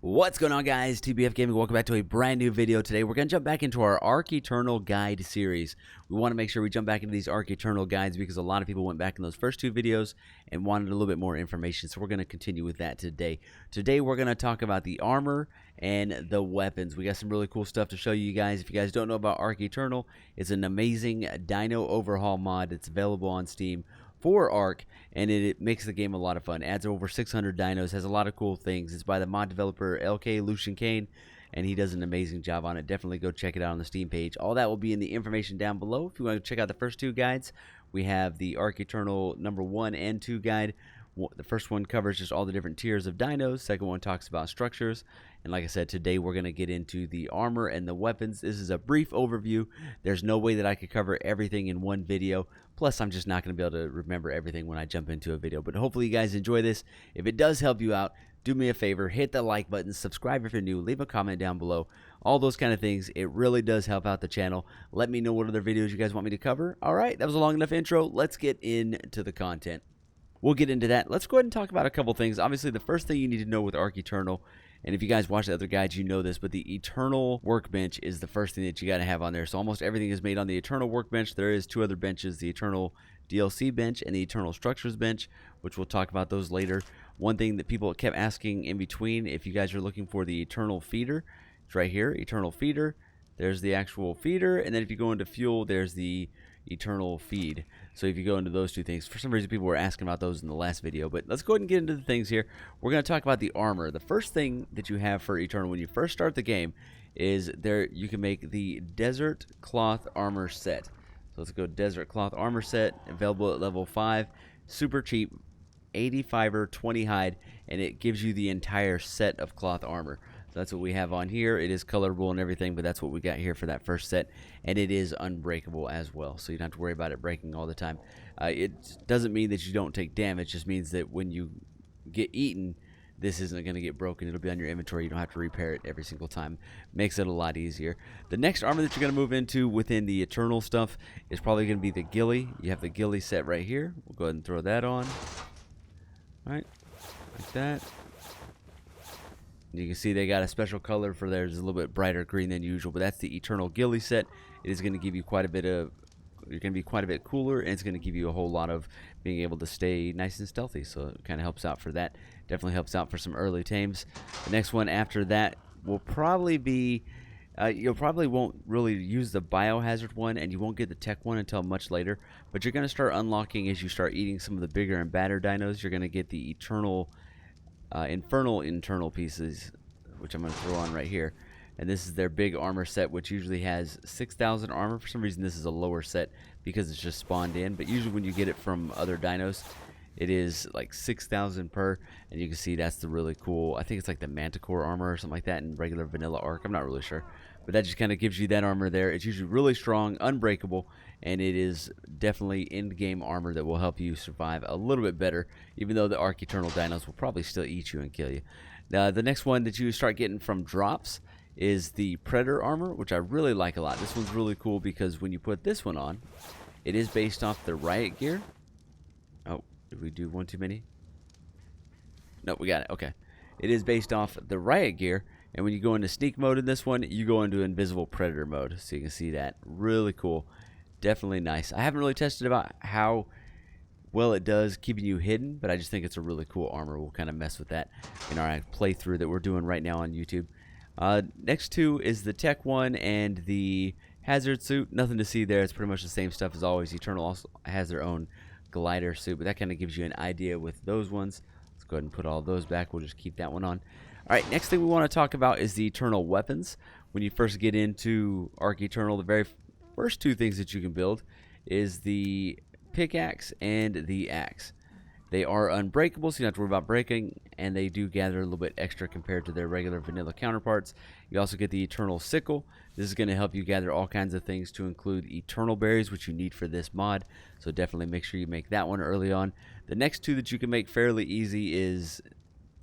What's going on, guys? TBF Gaming, welcome back to a brand new video. Today we're going to jump back into our Ark Eternal guide series. We want to make sure we jump back into these Ark Eternal guides because a lot of people went back in those first two videos and wanted a little bit more information, so we're going to continue with that today. Today we're going to talk about the armor and the weapons. We got some really cool stuff to show you guys. If you guys don't know about Ark Eternal, it's an amazing dino overhaul mod that's available on Steam for Ark, and it makes the game a lot of fun. Adds over 600 dinos, has a lot of cool things. It's by the mod developer LK Lucian Kane, and he does an amazing job on it. Definitely go check it out on the Steam page. All that will be in the information down below. If you want to check out the first two guides, we have the Ark Eternal number 1 and 2 guide. The first one covers just all the different tiers of dinos. Second one talks about structures. And like I said, today we're going to get into the armor and the weapons. This is a brief overview. There's no way that I could cover everything in one video. Plus, I'm just not going to be able to remember everything when I jump into a video. But hopefully you guys enjoy this. If it does help you out, do me a favor. Hit the like button. Subscribe if you're new. Leave a comment down below. All those kind of things. It really does help out the channel. Let me know what other videos you guys want me to cover. All right, that was a long enough intro. Let's get into the content. We'll get into that. Let's go ahead and talk about a couple things. Obviously, the first thing you need to know with Ark Eternal, and if you guys watch the other guides, you know this, but the Eternal Workbench is the first thing that you got to have on there. So almost everything is made on the Eternal Workbench. There is two other benches, the Eternal DLC bench and the Eternal Structures bench, which we'll talk about those later. One thing that people kept asking in between, if you guys are looking for the Eternal Feeder, it's right here, Eternal Feeder. There's the actual feeder, and then if you go into fuel, there's the Eternal Feed. So if you go into those two things, for some reason people were asking about those in the last video, but let's go ahead and get into the things here. We're going to talk about the armor. The first thing that you have for Eternal when you first start the game is there you can make the Desert Cloth Armor Set. So let's go Desert Cloth Armor Set, available at level 5, super cheap, 80 fiber, 20 hide, and it gives you the entire set of cloth armor. So that's what we have on here. It is colorable and everything, but that's what we got here for that first set, and it is unbreakable as well, so you don't have to worry about it breaking all the time. It doesn't mean that you don't take damage. It just means that when you get eaten, this isn't going to get broken. It'll be on your inventory. You don't have to repair it every single time. Makes it a lot easier. The next armor that you're going to move into within the Eternal stuff is probably going to be the ghillie. You have the ghillie set right here. We'll go ahead and throw that on. All right, like that. You can see they got a special color for theirs, a little bit brighter green than usual, but that's the Eternal ghillie set. It is going to give you quite a bit of, you're going to be quite a bit cooler, and it's going to give you a whole lot of being able to stay nice and stealthy, so it kind of helps out for that. Definitely helps out for some early tames. The next one after that will probably be, you'll probably won't really use the biohazard one, and you won't get the tech one until much later, but you're going to start unlocking as you start eating some of the bigger and badder dinos. You're going to get the Infernal internal pieces, which I'm going to throw on right here, and this is their big armor set, which usually has 6,000 armor. For some reason this is a lower set because it's just spawned in, but usually when you get it from other dinos it is like 6,000 per, and you can see that's the really cool, I think it's like the Manticore armor or something like that in regular vanilla Ark. I'm not really sure, but that just kind of gives you that armor there. It's usually really strong, unbreakable, and it is definitely in-game armor that will help you survive a little bit better, even though the Ark Eternal dinos will probably still eat you and kill you. Now, the next one that you start getting from drops is the Predator armor, which I really like a lot. This one's really cool because when you put this one on, it is based off the riot gear. Oh, did we do one too many? No, we got it. Okay. It is based off the riot gear, and when you go into sneak mode in this one, you go into invisible predator mode, so you can see that. Really cool. Definitely nice. I haven't really tested about how well it does keeping you hidden, but I just think it's a really cool armor. We'll kind of mess with that in our playthrough that we're doing right now on YouTube. Next two is the tech one and the hazard suit. Nothing to see there. It's pretty much the same stuff as always. Eternal also has their own glider suit, but that kind of gives you an idea with those ones. Let's go ahead and put all those back. We'll just keep that one on. All right, next thing we want to talk about is the Eternal weapons. When you first get into Ark Eternal, the very first two things that you can build is the pickaxe and the axe. They are unbreakable, so you don't have to worry about breaking, and they do gather a little bit extra compared to their regular vanilla counterparts. You also get the Eternal sickle. This is going to help you gather all kinds of things, to include eternal berries, which you need for this mod, so definitely make sure you make that one early on. The next two that you can make fairly easy is,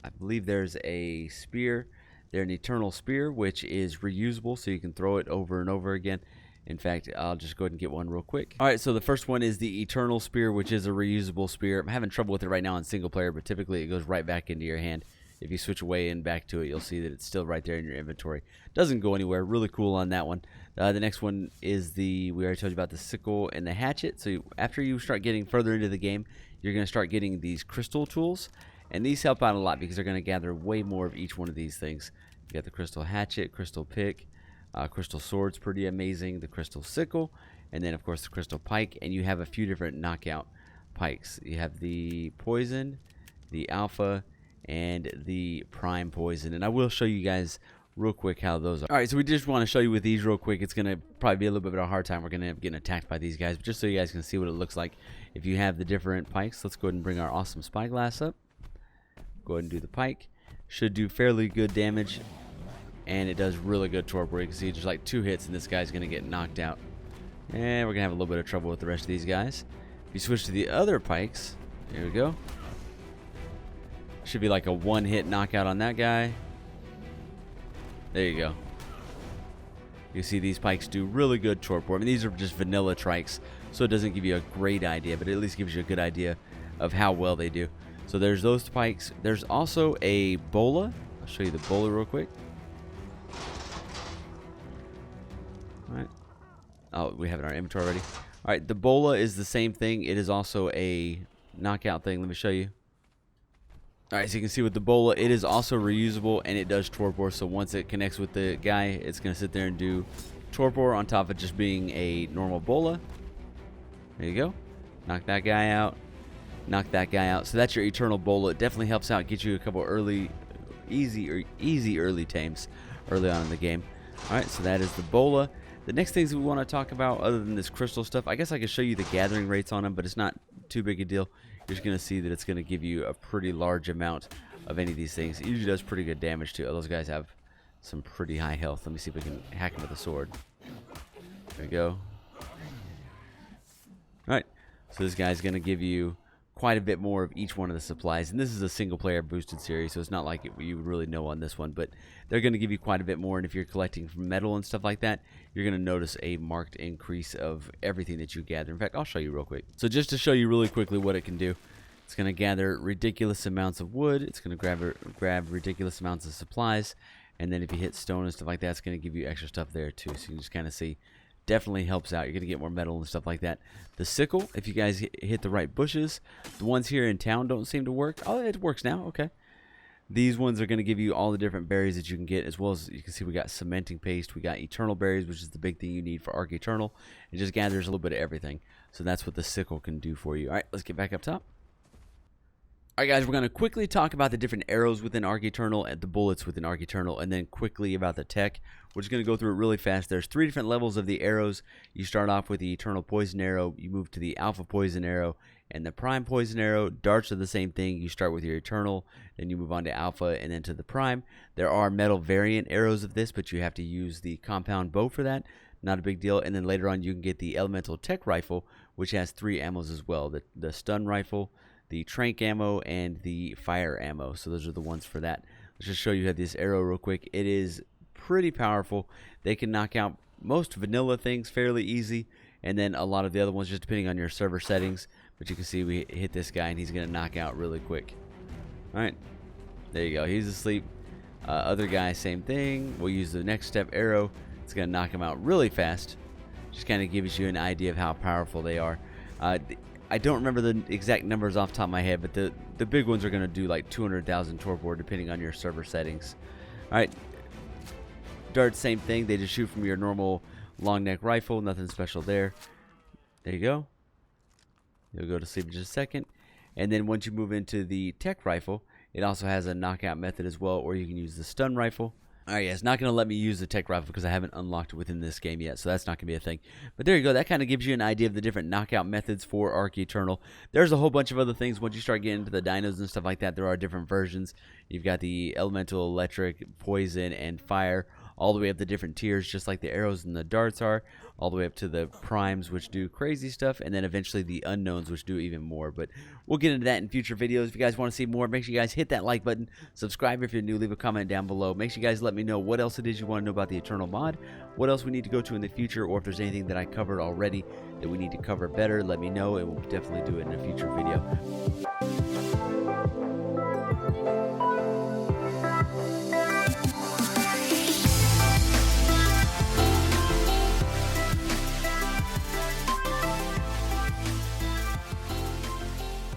I believe there's a spear. They're an Eternal spear, which is reusable, so you can throw it over and over again. In fact, I'll just go ahead and get one real quick. All right, so the first one is the Eternal spear, which is a reusable spear. I'm having trouble with it right now in single player, but typically it goes right back into your hand. if you switch away and back to it, you'll see that it's still right there in your inventory. Doesn't go anywhere. Really cool on that one. The next one is we already told you about the sickle and the hatchet. So after you start getting further into the game, you're going to start getting these crystal tools. And these help out a lot because they're going to gather way more of each one of these things. You got the crystal hatchet, crystal pick, crystal sword's pretty amazing, the crystal sickle, and then of course the crystal pike. And you have a few different knockout pikes. You have the poison, the alpha, and the prime poison. And I will show you guys real quick how those are. Alright, so we just want to show you with these real quick. It's going to probably be a little bit of a hard time. We're going to end up getting attacked by these guys. But just so you guys can see what it looks like if you have the different pikes. Let's go ahead and bring our awesome spyglass up. Go ahead and do the pike. Should do fairly good damage. And it does really good torpor. You can see just like 2 hits and this guy's going to get knocked out. And we're going to have a little bit of trouble with the rest of these guys. If you switch to the other pikes, here we go. Should be like a 1-hit knockout on that guy. There you go. You see these pikes do really good torpor. I mean, these are just vanilla trikes, so it doesn't give you a great idea, but it at least gives you a good idea of how well they do. So there's those pikes. There's also a bola. I'll show you the bola real quick. Alright. Oh, we have it in our inventory already. Alright, the bola is the same thing. It is also a knockout thing. Let me show you. Alright, so you can see with the bola, it is also reusable and it does torpor. So once it connects with the guy, it's going to sit there and do torpor on top of just being a normal bola. There you go. Knock that guy out. Knock that guy out. So that's your Eternal bola. It definitely helps out, get you a couple easy early tames early on in the game. Alright, so that is the bola. The next things we want to talk about, other than this crystal stuff, I guess I could show you the gathering rates on them, but it's not too big a deal. You're just going to see that it's going to give you a pretty large amount of any of these things. It usually does pretty good damage too. Those guys have some pretty high health. Let me see if we can hack them with a sword. There we go. Alright, so this guy's going to give you quite a bit more of each one of the supplies, and this is a single player boosted series, so it's not like you would really know on this one, but they're going to give you quite a bit more. And if you're collecting from metal and stuff like that, you're going to notice a marked increase of everything that you gather. In fact, I'll show you real quick. So just to show you really quickly what it can do, it's going to gather ridiculous amounts of wood, it's going to grab ridiculous amounts of supplies, and then if you hit stone and stuff like that, it's going to give you extra stuff there too. So you can just kind of see, definitely helps out. You're going to get more metal and stuff like that. The sickle, if you guys hit the right bushes, the ones here in town don't seem to work. Oh, it works now. Okay. These ones are going to give you all the different berries that you can get, as well as you can see we got cementing paste, we got eternal berries, which is the big thing you need for Ark Eternal. It just gathers a little bit of everything. So that's what the sickle can do for you. All right, let's get back up top. Alright guys, we're going to quickly talk about the different arrows within Ark Eternal and the bullets within Ark Eternal, and then quickly about the tech. We're just going to go through it really fast. There's 3 different levels of the arrows. You start off with the Eternal Poison Arrow, you move to the Alpha Poison Arrow, and the Prime Poison Arrow. Darts are the same thing. You start with your Eternal, then you move on to Alpha, and then to the Prime. There are metal variant arrows of this, but you have to use the compound bow for that. Not a big deal. And then later on you can get the Elemental Tech Rifle, which has 3 ammos as well. The Stun Rifle, the Trank ammo, and the Fire ammo. So those are the ones for that. Let's just show you this arrow real quick. It is pretty powerful. They can knock out most vanilla things fairly easy, and then a lot of the other ones just depending on your server settings. But you can see we hit this guy and he's going to knock out really quick. Alright, there you go. He's asleep. Other guy, same thing. We'll use the next step arrow. It's going to knock him out really fast. Just kind of gives you an idea of how powerful they are. I don't remember the exact numbers off the top of my head, but the big ones are going to do like 200,000 torpor depending on your server settings. Alright, darts, same thing. They just shoot from your normal long neck rifle. Nothing special there. There you go. You'll go to sleep in just a second. And then once you move into the tech rifle, it also has a knockout method as well, or you can use the stun rifle. Alright, yeah, it's not going to let me use the tech rifle because I haven't unlocked it within this game yet, so that's not going to be a thing. But there you go. That kind of gives you an idea of the different knockout methods for Ark Eternal. There's a whole bunch of other things. Once you start getting into the dinos and stuff like that, there are different versions. You've got the elemental, electric, poison, and fire, all the way up to different tiers, just like the arrows and the darts are, all the way up to the primes, which do crazy stuff, and then eventually the unknowns, which do even more. But we'll get into that in future videos. If you guys want to see more, make sure you guys hit that like button, subscribe if you're new, leave a comment down below. Make sure you guys let me know what else it is you want to know about the Eternal mod, what else we need to go to in the future, or if there's anything that I covered already that we need to cover better, let me know, and we'll definitely do it in a future video.